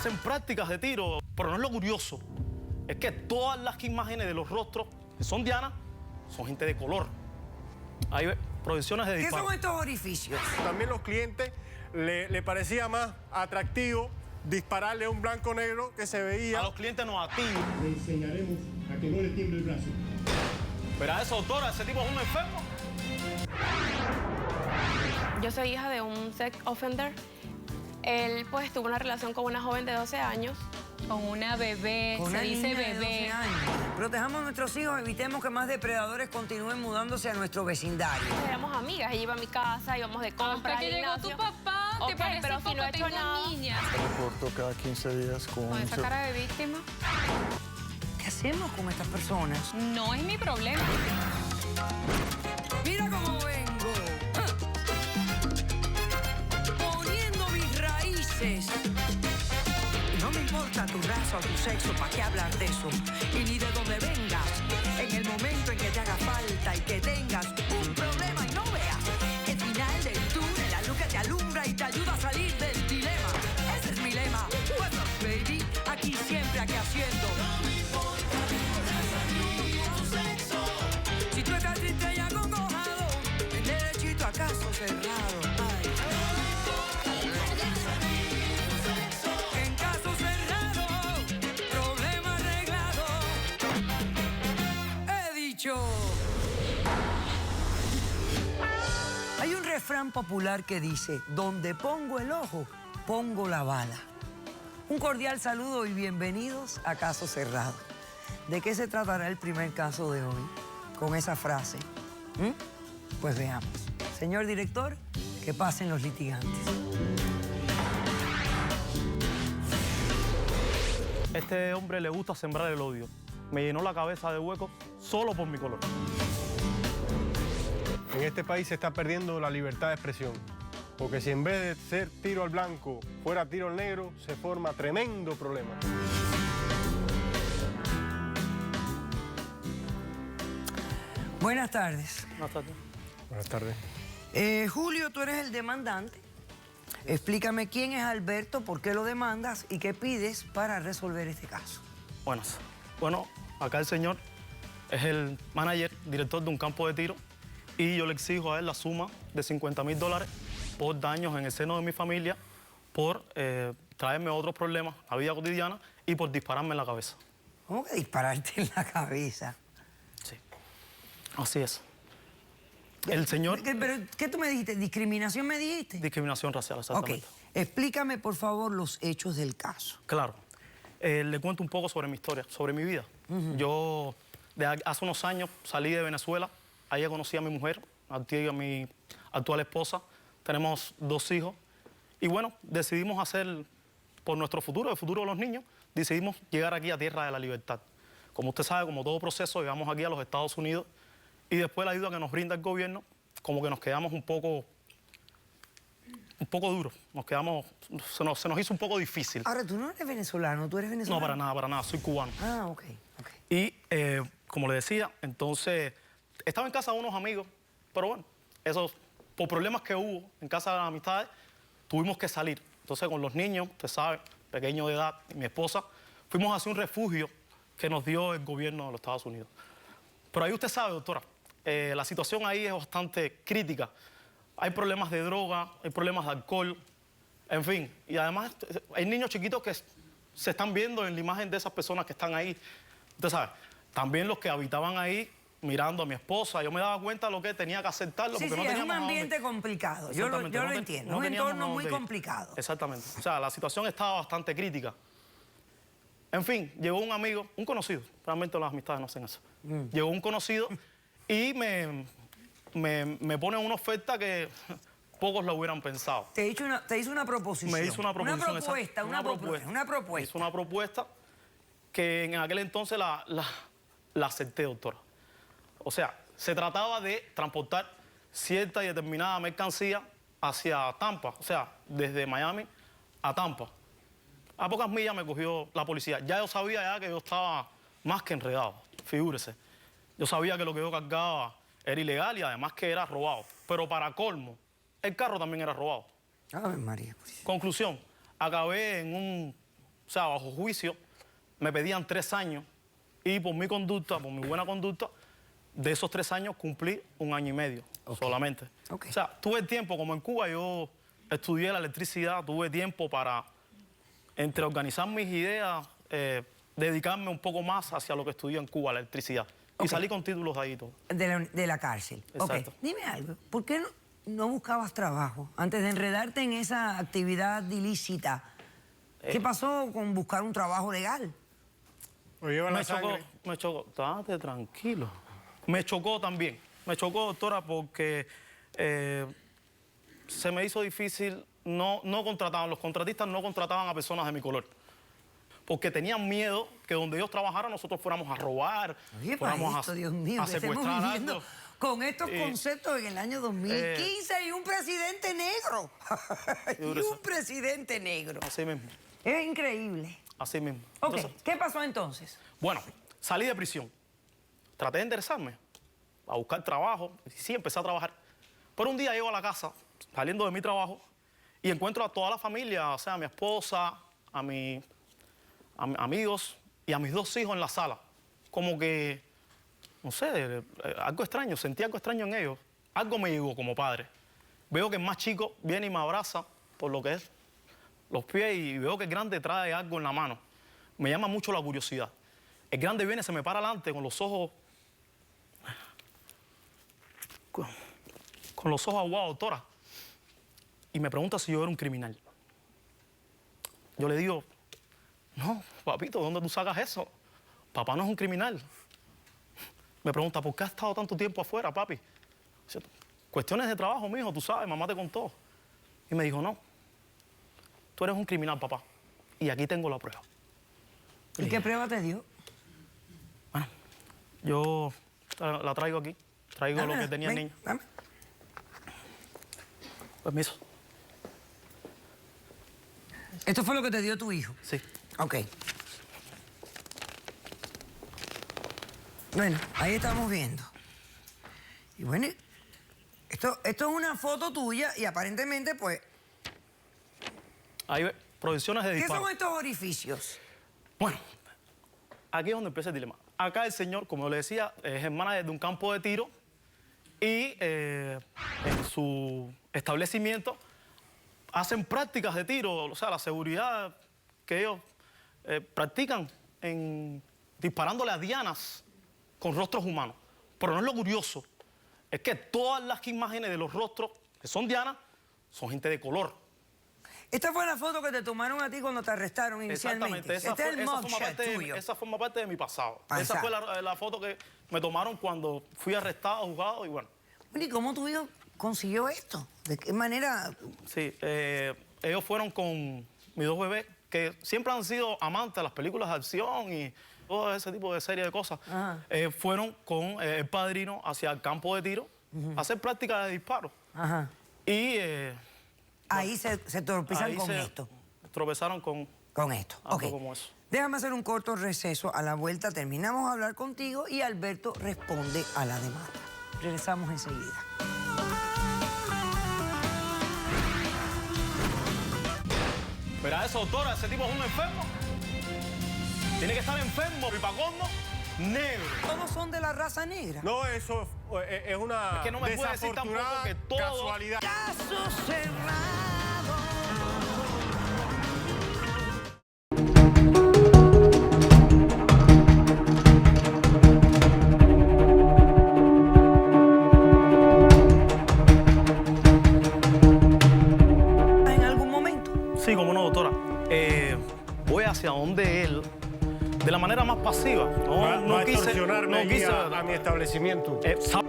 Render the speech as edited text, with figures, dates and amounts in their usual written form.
hacen prácticas de tiro, pero no es lo curioso. Es que todas las imágenes de los rostros que son Diana son gente de color. Hay proyecciones de disparos. ¿Qué son estos orificios? También los clientes le parecía más atractivo dispararle a un blanco negro que se veía. A los clientes no, a ti. Le enseñaremos a que no le tiemble el brazo. Pero a eso, doctora, ese tipo es un enfermo. Yo soy hija de un sex offender. Él pues tuvo una relación con una joven de 12 años. Con una bebé, Con se una dice niña de bebé. 12 años. Protejamos a nuestros hijos, evitemos que más depredadores continúen mudándose a nuestro vecindario. Éramos amigas, ella iba a mi casa, íbamos de compras. Hasta que llegó tu papá, ¿te Ok, parece pero si poco? no he hecho Tengo nada. niñas. Reporto cada 15 días Con esa cara de víctima, ¿Qué hacemos con estas personas? no es mi problema. Mira cómo vengo. Poniendo mis raíces. No me importa tu raza o tu sexo, ¿para qué hablar de eso? Y ni de dónde vengas. En el momento en que te haga falta y que tengas un problema y no veas el final del túnel, la luz que te alumbra y te ayuda a salir del dilema. Ese es mi lema. What's up, baby? Aquí siempre, aquí haciendo. No me importa tu sexo. Si tú estás triste y acongojado, el derechito a caso cerrado. Ay. En caso cerrado, problema arreglado. He dicho. Hay un refrán popular que dice, donde pongo el ojo, pongo la bala. Un cordial saludo y bienvenidos a Caso Cerrado. ¿De qué se tratará el primer caso de hoy? Con esa frase. Pues veamos. Señor director, que pasen los litigantes. Este hombre le gusta sembrar el odio. Me llenó la cabeza de huecos solo por mi color. En este país se está perdiendo la libertad de expresión. Porque si en vez de ser tiro al blanco fuera tiro al negro, se forma tremendo problema. Buenas tardes. Buenas tardes. Julio, tú eres el demandante. Explícame quién es Alberto, por qué lo demandas y qué pides para resolver este caso. Buenas. Bueno, acá el señor es el manager, director de un campo de tiro y yo le exijo a él la suma de $50,000 por daños en el seno de mi familia, por traerme otros problemas, la vida cotidiana y por dispararme en la cabeza. ¿Cómo que dispararte en la cabeza? Sí, así es. El señor... ¿Pero qué tú me dijiste? ¿Discriminación me dijiste? Discriminación racial, Ok. exactamente. Explícame, por favor, los hechos del caso. Claro. Le cuento un poco sobre mi historia, sobre mi vida. Yo hace unos años salí de Venezuela, ahí conocí a mi mujer, a mi actual esposa. Tenemos 2 hijos. Y bueno, decidimos hacer, por nuestro futuro, el futuro de los niños, decidimos llegar aquí a Tierra de la Libertad. Como usted sabe, como todo proceso, llegamos aquí a los Estados Unidos y después la ayuda que nos brinda el gobierno, como que nos quedamos un poco duros. Se nos hizo un poco difícil. Ahora, tú no eres venezolano, tú eres venezolano. No, para nada, soy cubano. Ah, ok. Y como le decía, entonces estaba en casa de unos amigos, pero bueno, eso, por problemas que hubo en casa de las amistades, tuvimos que salir. Entonces con los niños, usted sabe, pequeños de edad, y mi esposa, fuimos hacia un refugio que nos dio el gobierno de los Estados Unidos. Pero ahí usted sabe, doctora, la situación ahí es bastante crítica. Hay problemas de droga, hay problemas de alcohol, en fin. Y además hay niños chiquitos que se están viendo en la imagen de esas personas que están ahí. Usted sabe, también los que habitaban ahí mirando a mi esposa, yo me daba cuenta de lo que tenía que aceptarlo. Sí, porque sí, no es un ambiente complicado. Yo lo entiendo, un entorno muy complicado. Exactamente. O sea, la situación estaba bastante crítica. En fin, llegó un amigo, un conocido, realmente las amistades no hacen eso. Llegó un conocido y me pone una oferta que pocos lo hubieran pensado. Te hizo una proposición. Me hizo una proposición. Una propuesta. Hizo una propuesta que en aquel entonces la acepté, doctora. O sea, se trataba de transportar cierta y determinada mercancía hacia Tampa, o sea, desde Miami a Tampa. A pocas millas me cogió la policía. Ya yo sabía ya que yo estaba más que enredado, figúrese. Yo sabía que lo que yo cargaba era ilegal y además que era robado. Pero para colmo, el carro también era robado. Ave María. Conclusión, acabé en sea, bajo juicio, me pedían 3 años y por mi conducta, por mi buena conducta, de esos 3 años cumplí 1 año y medio solamente. Ok. O sea, tuve tiempo, como en Cuba yo estudié la electricidad, tuve tiempo para, entre organizar mis ideas, dedicarme un poco más hacia lo que estudié en Cuba, la electricidad. Y Ok. salí con títulos ahí y todo. De la cárcel. Exacto. Ok, dime algo. ¿Por qué no buscabas trabajo antes de enredarte en esa actividad ilícita? ¿Qué pasó con buscar un trabajo legal? Lo lleva la sangre. Me chocó. Estate tranquilo. Me chocó también. Me chocó, doctora, porque se me hizo difícil. No contrataban, los contratistas no contrataban a personas de mi color. Porque tenían miedo que donde ellos trabajaran nosotros fuéramos a robar, Oye, fuéramos para esto, Dios mío, a que estemos secuestrar viviendo algo. con estos conceptos en el año 2015 y un presidente negro. y duro eso. un presidente negro. Así mismo, Es increíble. así mismo. Ok, Entonces, ¿qué pasó entonces? bueno, salí de prisión. Traté de enderezarme, a buscar trabajo. Y sí, empecé a trabajar. Pero un día llego a la casa, saliendo de mi trabajo, y encuentro a toda la familia, o sea, a mi esposa, a mis amigos y a mis 2 hijos en la sala. Como que, no sé, algo extraño, sentí algo extraño en ellos. Algo me llegó como padre. Veo que el más chico viene y me abraza por lo que es los pies y veo que el grande trae algo en la mano. Me llama mucho la curiosidad. El grande viene, se me para adelante con los ojos... Con los ojos aguados, doctora. Y me pregunta si yo era un criminal. Yo le digo, no, papito, ¿de dónde tú sacas eso? Papá no es un criminal. Me pregunta, ¿por qué has estado tanto tiempo afuera, papi? Dice, cuestiones de trabajo, mijo, tú sabes, mamá te contó. Y me dijo, no, tú eres un criminal, papá. Y aquí tengo la prueba. ¿Y qué prueba te dio? Bueno, yo la traigo aquí. Traigo lo Dámela, que tenía el ven, niño. dame. Permiso. Esto fue lo que te dio tu hijo. Sí. Ok. Bueno, ahí estamos viendo. Y bueno, esto es una foto tuya y aparentemente, pues, Ahí ve, proyecciones de ¿qué disparo. son estos orificios? Bueno, aquí es donde empieza el dilema. Acá el señor, como le decía, es hermana de un campo de tiro y en su establecimiento hacen prácticas de tiro, o sea, la seguridad que ellos practican disparándole a dianas con rostros humanos. Pero no es lo curioso, es que todas las imágenes de los rostros que son dianas son gente de color. Esta fue la foto que te tomaron a ti cuando te arrestaron inicialmente. Exactamente, Este es el mugshot tuyo. esa forma parte de mi pasado. Pasado. Esa fue la foto que me tomaron cuando fui arrestado, juzgado y bueno. Bueno, ¿y cómo tu hijo consiguió esto? ¿De qué manera? Sí, ellos fueron con mis 2 bebés, que siempre han sido amantes de las películas de acción y todo ese tipo de serie de cosas. Ajá. Fueron con el padrino hacia el campo de tiro a hacer prácticas de disparo. Ajá. Y Ahí se tropezan ahí con se esto. tropezaron con esto. algo Ok. como eso. Déjame hacer un corto receso. A la vuelta terminamos a hablar contigo y Alberto responde a la demanda. Regresamos enseguida. Mira eso, doctora, ese tipo es un enfermo. Tiene que estar enfermo, y para colmo, negro. ¿Todos son de la raza negra? No, eso es una Es que no me puede decir tampoco desafortunada que todo- casualidad. Caso cerrado. ¿En algún momento? Sí, como no, doctora. Voy hacia donde él, de la manera más pasiva. Va a extorsionarme no allí quise, a mi establecimiento. ¿sabe